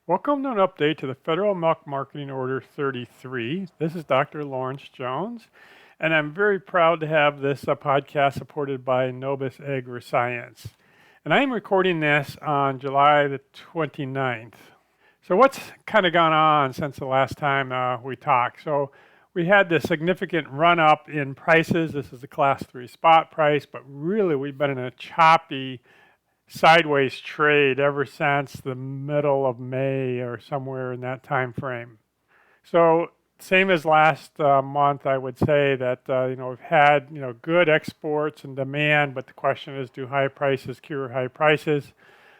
Welcome to an update to the Federal Milk Marketing Order 33. This is Dr. Lawrence Jones, and I'm very proud to have this podcast supported by Nobis Agri Science. And I am recording this on July the 29th. So what's kind of gone on since the last time we talked? So we had this significant run up in prices. This is the class 3 spot price, but really we've been in a choppy sideways trade ever since the middle of May or somewhere in that time frame. So same as last month, I would say that we've had good exports and demand, but the question is, do high prices cure high prices?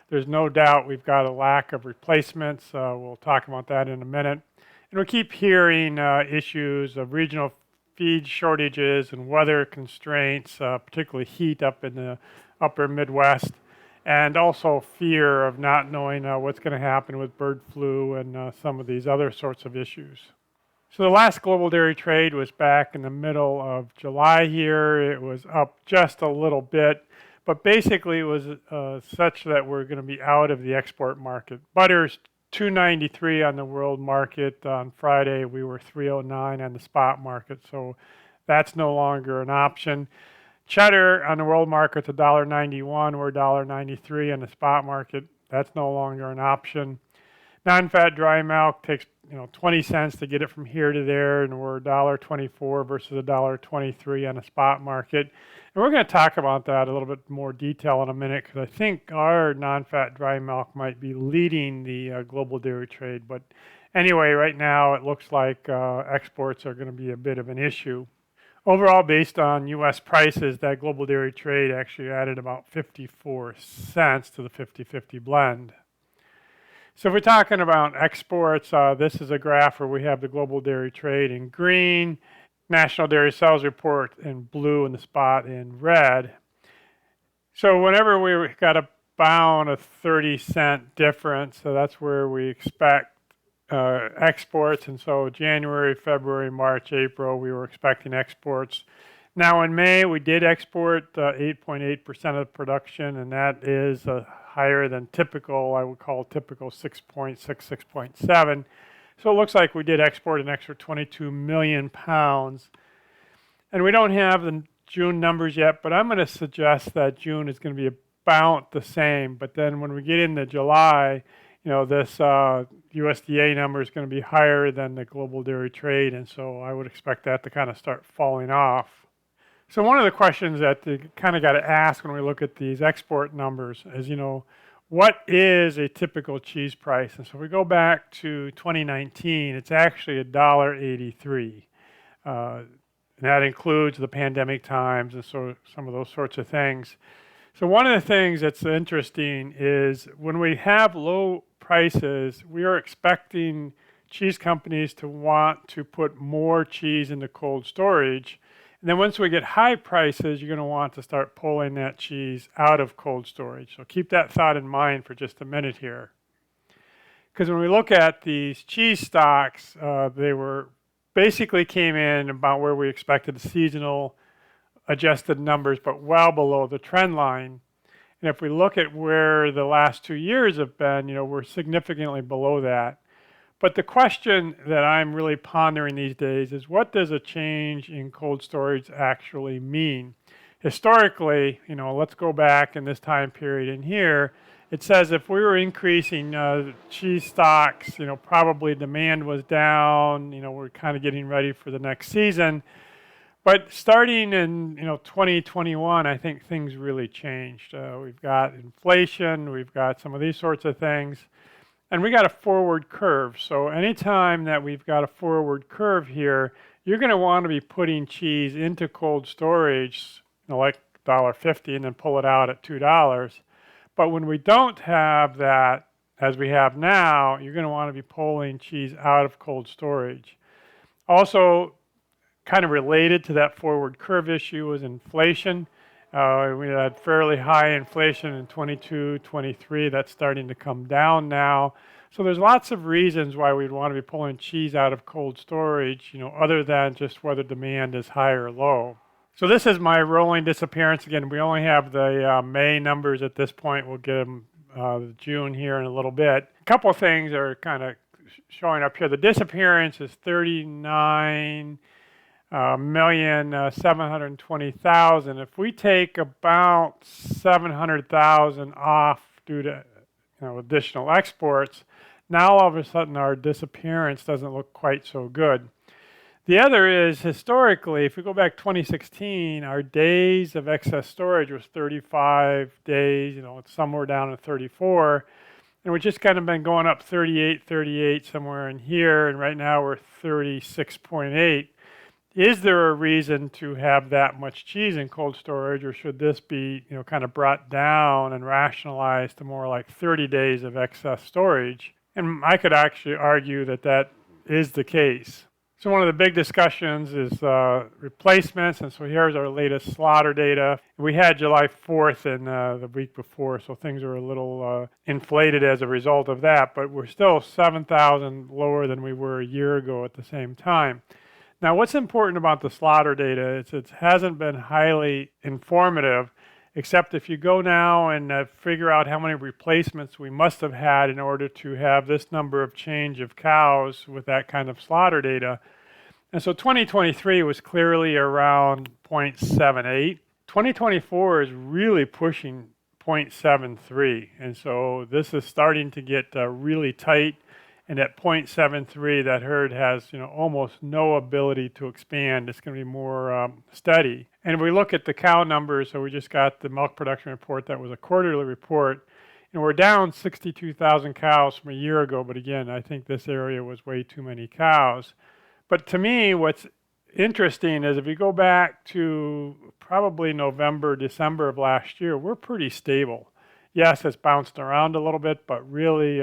There's no doubt we've got a lack of replacements. We'll talk about that in a minute. And we keep hearing issues of regional feed shortages and weather constraints, particularly heat up in the upper Midwest. And also fear of not knowing what's going to happen with bird flu and some of these other sorts of issues. So the last global dairy trade was back in the middle of July here. It was up just a little bit, but basically it was such that we're going to be out of the export market. Butter's $2.93 on the world market. On Friday, we were $3.09 on the spot market, so that's no longer an option. Cheddar on the world market's $1.91. We're $1.93 on the spot market. That's no longer an option. Non-fat dry milk takes 20 cents to get it from here to there, and we're $1.24 versus $1.23 on the spot market. And we're going to talk about that a little bit more detail in a minute, because I think our non-fat dry milk might be leading the global dairy trade. But anyway, right now it looks like exports are going to be a bit of an issue. Overall, based on U.S. prices, that global dairy trade actually added about 54 cents to the 50-50 blend. So if we're talking about exports, this is a graph where we have the global dairy trade in green, National Dairy Sales Report in blue, and the spot in red. So whenever we got about a 30-cent difference, so that's where we expect exports, and so January, February, March, April, we were expecting exports. Now in May, we did export 8.8% of the production, and that is higher than typical. I would call typical 6.6, 6.7. So it looks like we did export an extra 22 million pounds. And we don't have the June numbers yet, but I'm going to suggest that June is going to be about the same. But then when we get into July, this USDA number is going to be higher than the global dairy trade, and so I would expect that to kind of start falling off. So one of the questions that you kind of got to ask when we look at these export numbers is, what is a typical cheese price? And so if we go back to 2019, it's actually $1.83. And that includes the pandemic times and so some of those sorts of things. So one of the things that's interesting is when we have low prices, we are expecting cheese companies to want to put more cheese into cold storage. And then once we get high prices, you're going to want to start pulling that cheese out of cold storage. So keep that thought in mind for just a minute here. Because when we look at these cheese stocks, they were basically came in about where we expected the seasonal adjusted numbers, but well below the trend line. And if we look at where the last 2 years have been, we're significantly below that. But the question that I'm really pondering these days is, what does a change in cold storage actually mean? Historically, let's go back in this time period in here. It says if we were increasing cheese stocks, probably demand was down, we're kind of getting ready for the next season. But starting in 2021, I think things really changed. We've got inflation, we've got some of these sorts of things, and we got a forward curve. So anytime that we've got a forward curve here, you're going to want to be putting cheese into cold storage, like $1.50, and then pull it out at $2. But when we don't have that, as we have now, you're going to want to be pulling cheese out of cold storage. Also, kind of related to that forward curve issue was inflation. We had fairly high inflation in 22, 23. That's starting to come down now. So there's lots of reasons why we'd want to be pulling cheese out of cold storage, other than just whether demand is high or low. So this is my rolling disappearance. Again, we only have the May numbers at this point. We'll get them June here in a little bit. couple of things are kind of showing up here. The disappearance is 39,720,000. If we take about 700,000 off due to additional exports, now all of a sudden our disappearance doesn't look quite so good. The other is, historically, if we go back 2016, our days of excess storage was 35 days, it's somewhere down to 34. And we've just kind of been going up 38, somewhere in here, and right now we're 36.8. Is there a reason to have that much cheese in cold storage, or should this be, kind of brought down and rationalized to more like 30 days of excess storage? And I could actually argue that that is the case. So one of the big discussions is replacements, and so here's our latest slaughter data. We had July 4th in the week before, so things are a little inflated as a result of that, but we're still 7,000 lower than we were a year ago at the same time. Now, what's important about the slaughter data is it hasn't been highly informative, except if you go now and figure out how many replacements we must have had in order to have this number of change of cows with that kind of slaughter data. And so 2023 was clearly around 0.78. 2024 is really pushing 0.73. And so this is starting to get really tight. And at 0.73, that herd has, almost no ability to expand. It's going to be more steady. And if we look at the cow numbers, so we just got the milk production report. That was a quarterly report. And we're down 62,000 cows from a year ago. But again, I think this area was way too many cows. But to me, what's interesting is if you go back to probably November, December of last year, we're pretty stable. Yes, it's bounced around a little bit, but really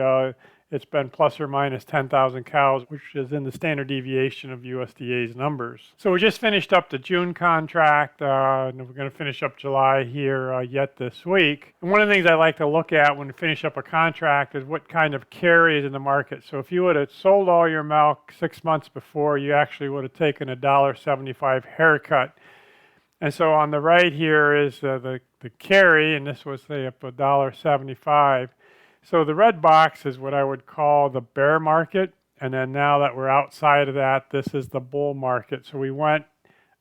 it's been plus or minus 10,000 cows, which is in the standard deviation of USDA's numbers. So we just finished up the June contract, and we're going to finish up July here yet this week. And one of the things I like to look at when we finish up a contract is what kind of carry is in the market. So if you would have sold all your milk 6 months before, you actually would have taken a $1.75 haircut. And so on the right here is the carry, and this was, say, up $1.75. So the red box is what I would call the bear market. And then now that we're outside of that, this is the bull market. So we went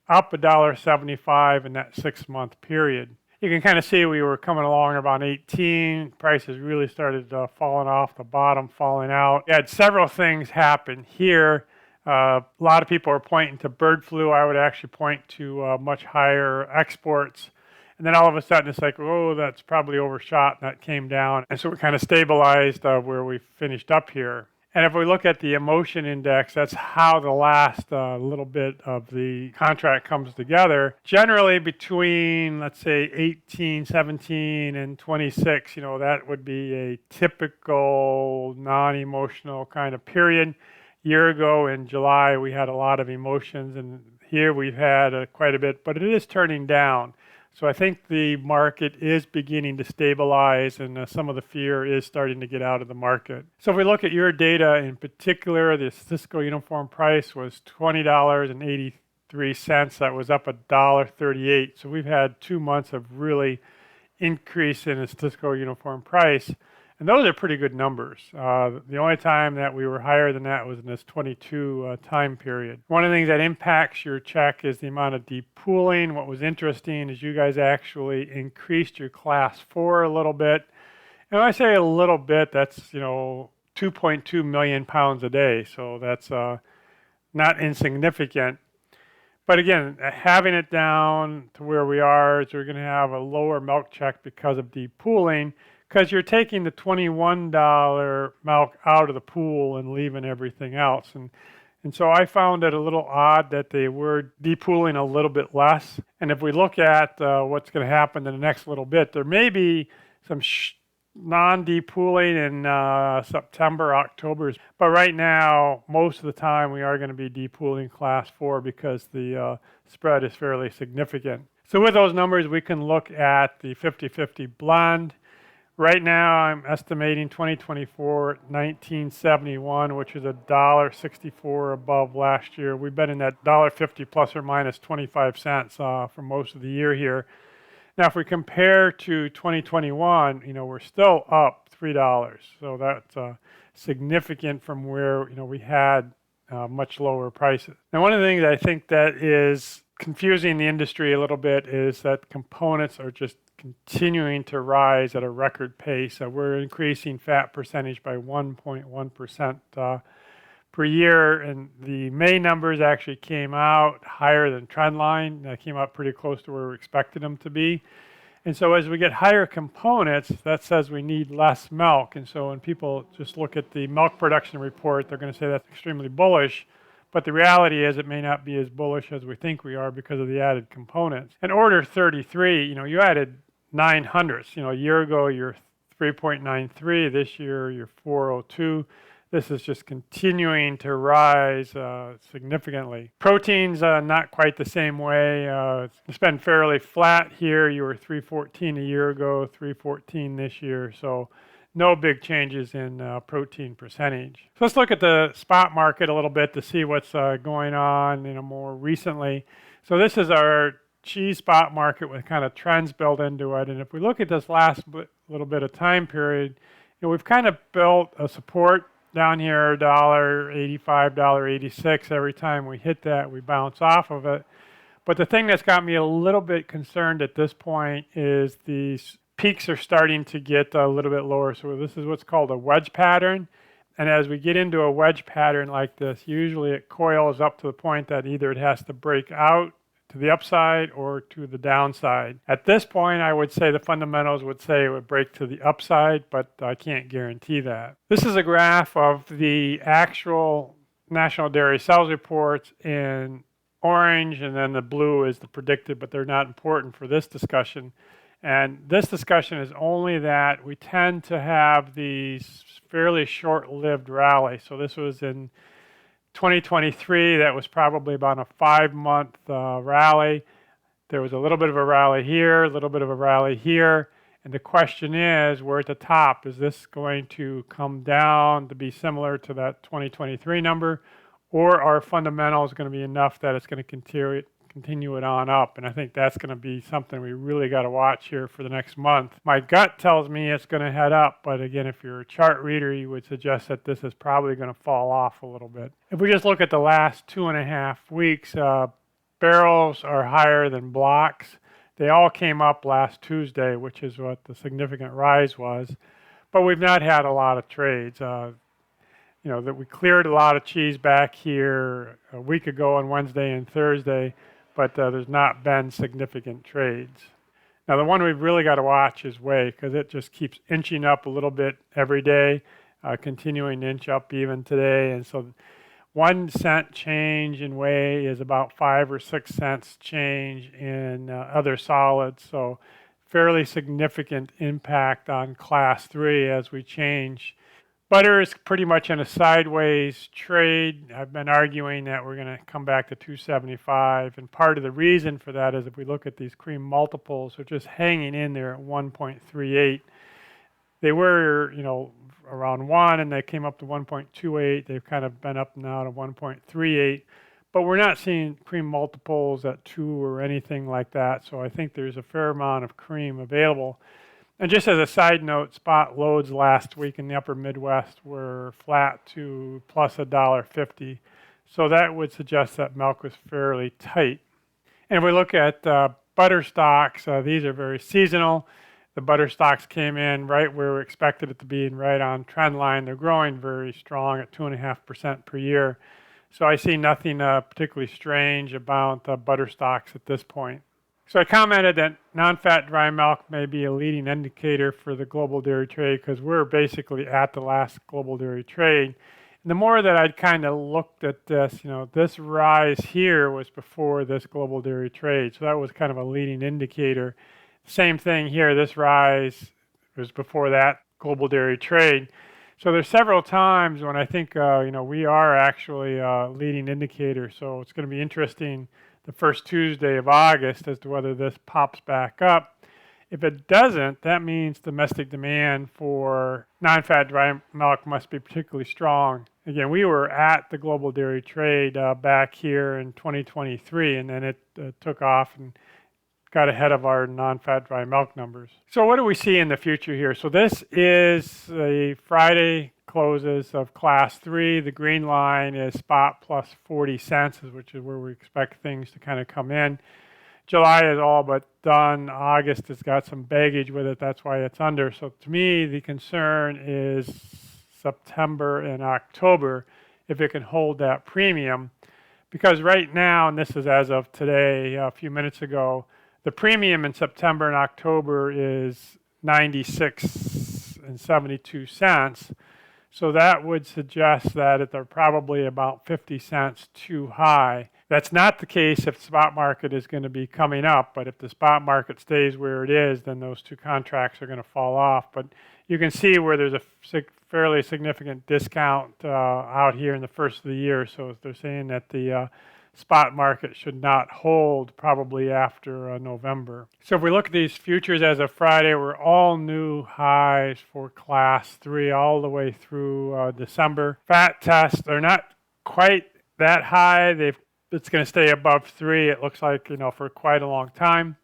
up $1.75 in that 6-month period. You can kind of see we were coming along about 18. Prices really started falling off the bottom, falling out. We had several things happen here. A lot of people are pointing to bird flu. I would actually point to much higher exports. And then all of a sudden it's like, oh, that's probably overshot, and that came down. And so we kind of stabilized where we finished up here. And if we look at the emotion index, that's how the last little bit of the contract comes together. Generally between, let's say, 18, 17, and 26, that would be a typical non-emotional kind of period. A year ago in July, we had a lot of emotions, and here we've had quite a bit, but it is turning down. So I think the market is beginning to stabilize, and some of the fear is starting to get out of the market. So if we look at your data in particular, the statistical uniform price was $20.83. That was up $1.38. So we've had 2 months of really increase in the statistical uniform price. And those are pretty good numbers. The only time that we were higher than that was in this 22 time period. One of the things that impacts your check is the amount of depooling. What was interesting is you guys actually increased your class 4 a little bit. And when I say a little bit, that's 2.2 million pounds a day. So that's not insignificant. But again, having it down to where we are is we're going to have a lower milk check because of depooling, because you're taking the $21 milk out of the pool and leaving everything else. And so I found it a little odd that they were depooling a little bit less. And if we look at what's going to happen in the next little bit, there may be some non-depooling in September, October. But right now, most of the time, we are going to be depooling class 4 because the spread is fairly significant. So with those numbers, we can look at the 50-50 blend. Right now, I'm estimating 2024 $19.71, which is $1.64 above last year. We've been in that $1.50 plus or minus 25 cents for most of the year here. Now, if we compare to 2021, we're still up $3. So that's significant from where we had much lower prices. Now, one of the things I think that is confusing the industry a little bit is that components are just continuing to rise at a record pace. We're increasing fat percentage by 1.1% per year, and the May numbers actually came out higher than trend line. That came out pretty close to where we expected them to be. And so as we get higher components, that says we need less milk. And so when people just look at the milk production report, they're going to say that's extremely bullish. But the reality is it may not be as bullish as we think we are because of the added components. And order 33, you added 9 hundredths. A year ago, you're 3.93. This year, you're 402. This is just continuing to rise significantly. Proteins, not quite the same way. It's been fairly flat here. You were 314 a year ago, 314 this year. So no big changes in protein percentage. So let's look at the spot market a little bit to see what's going on more recently. So this is our cheese spot market with kind of trends built into it. And if we look at this last little bit of time period, we've kind of built a support down here, $1.85, $1.86. Every time we hit that, we bounce off of it. But the thing that's got me a little bit concerned at this point is these peaks are starting to get a little bit lower. So this is what's called a wedge pattern. And as we get into a wedge pattern like this, usually it coils up to the point that either it has to break out to the upside or to the downside. At this point, I would say the fundamentals would say it would break to the upside, but I can't guarantee that. This is a graph of the actual National Dairy Sales reports in orange, and then the blue is the predicted, but they're not important for this discussion. And this discussion is only that we tend to have these fairly short-lived rallies. So this was in 2023, that was probably about a 5-month rally. There was a little bit of a rally here, a little bit of a rally here. And the question is, we're at the top. Is this going to come down to be similar to that 2023 number? Or are fundamentals going to be enough that it's going to continue it on up? And I think that's going to be something we really got to watch here for the next month. My gut tells me it's going to head up, but again, if you're a chart reader, you would suggest that this is probably going to fall off a little bit. If we just look at the last 2.5 weeks, barrels are higher than blocks. They all came up last Tuesday, which is what the significant rise was, but we've not had a lot of trades. That we cleared a lot of cheese back here a week ago on Wednesday and Thursday, but there's not been significant trades. Now, the one we've really got to watch is whey, because it just keeps inching up a little bit every day, continuing to inch up even today. And so 1 cent change in whey is about 5 or 6 cents change in other solids. So fairly significant impact on class 3 as we change. Butter is pretty much in a sideways trade. I've been arguing that we're going to come back to 275, and part of the reason for that is if we look at these cream multiples, they're just hanging in there at 1.38. They were, around 1, and they came up to 1.28. They've kind of been up now to 1.38, but we're not seeing cream multiples at 2 or anything like that, so I think there's a fair amount of cream available. And just as a side note, spot loads last week in the upper Midwest were flat to plus $1.50. So that would suggest that milk was fairly tight. And if we look at butter stocks, these are very seasonal. The butter stocks came in right where we expected it to be and right on trend line. They're growing very strong at 2.5% per year. So I see nothing particularly strange about butter stocks at this point. So I commented that non-fat dry milk may be a leading indicator for the global dairy trade because we're basically at the last global dairy trade. And the more that I'd kind of looked at this, this rise here was before this global dairy trade. So that was kind of a leading indicator. Same thing here, this rise was before that global dairy trade. So there's several times when I think, we are actually a leading indicator. So it's going to be interesting the first Tuesday of August as to whether this pops back up. If it doesn't, that means domestic demand for non-fat dry milk must be particularly strong. Again, we were at the global dairy trade back here in 2023, and then it took off and got ahead of our non-fat dry milk numbers. So what do we see in the future here? So this is a Friday closes of class 3. The green line is spot plus 40 cents, which is where we expect things to kind of come in. July is all but done. August has got some baggage with it. That's why it's under. So to me, the concern is September and October, if it can hold that premium. Because right now, and this is as of today, a few minutes ago, the premium in September and October is 96 and 72 cents. So that would suggest that they're probably about 50 cents too high. That's not the case if the spot market is going to be coming up, but if the spot market stays where it is, then those two contracts are going to fall off. But you can see where there's a fairly significant discount out here in the first of the year. So they're saying that the spot market should not hold probably after November. So if we look at these futures as of Friday, we're all new highs for class 3 all the way through December. Fat tests, they're not quite that high. It's going to stay above 3, it looks like, for quite a long time.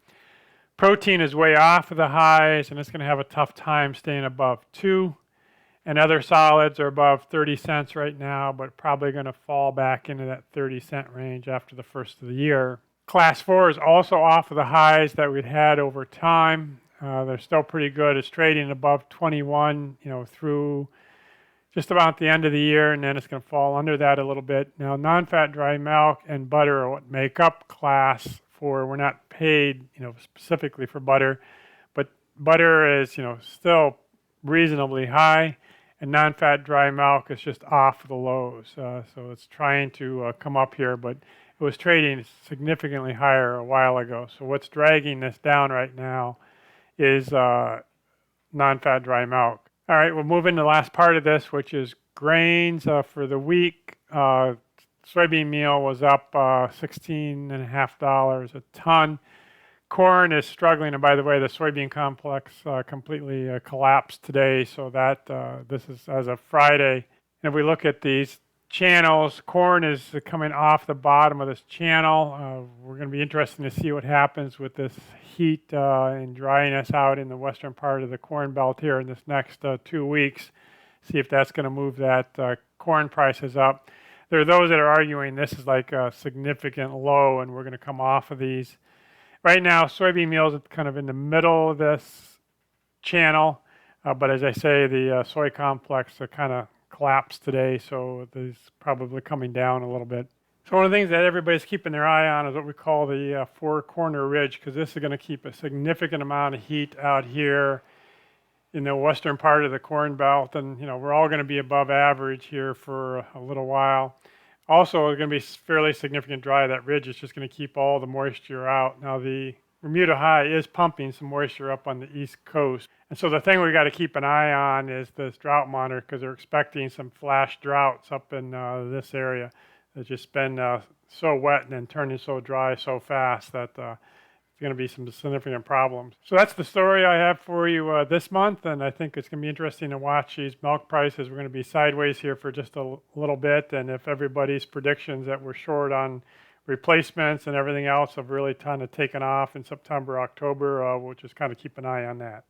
Protein is way off of the highs, and it's going to have a tough time staying above 2. And other solids are above 30 cents right now, but probably going to fall back into that 30-cent range after the first of the year. Class 4 is also off of the highs that we'd had over time. They're still pretty good. It's trading above 21, through just about the end of the year, and then it's going to fall under that a little bit. Now, non-fat dry milk and butter are what make up class 4. We're not paid, specifically for butter, but butter is, still reasonably high, and non-fat dry milk is just off the lows. So it's trying to come up here, but it was trading significantly higher a while ago. So what's dragging this down right now is non-fat dry milk. All right, we'll move into the last part of this, which is grains for the week. Soybean meal was up $16.50 a ton. Corn is struggling, and by the way, the soybean complex completely collapsed today, so that this is as of Friday. And if we look at these channels, corn is coming off the bottom of this channel. We're going to be interested to see what happens with this heat and dryness out in the western part of the corn belt here in this next 2 weeks. See if that's going to move that corn prices up. There are those that are arguing this is like a significant low and we're going to come off of these. Right now, soybean meal is kind of in the middle of this channel, but as I say, the soy complex kind of collapsed today, so it's probably coming down a little bit. So one of the things that everybody's keeping their eye on is what we call the four-corner ridge, because this is going to keep a significant amount of heat out here in the western part of the corn belt, and we're all going to be above average here for a little while. Also, it's going to be fairly significant dry. That ridge is just going to keep all the moisture out. Now, the Bermuda High is pumping some moisture up on the east coast. And so the thing we got to keep an eye on is this drought monitor, because they're expecting some flash droughts up in this area. It's just been so wet and then turning so dry so fast that it's going to be some significant problems. So that's the story I have for you this month, and I think it's going to be interesting to watch these milk prices. We're going to be sideways here for just a little bit, and if everybody's predictions that we're short on replacements and everything else have really kind of taken off in September, October, we'll just kind of keep an eye on that.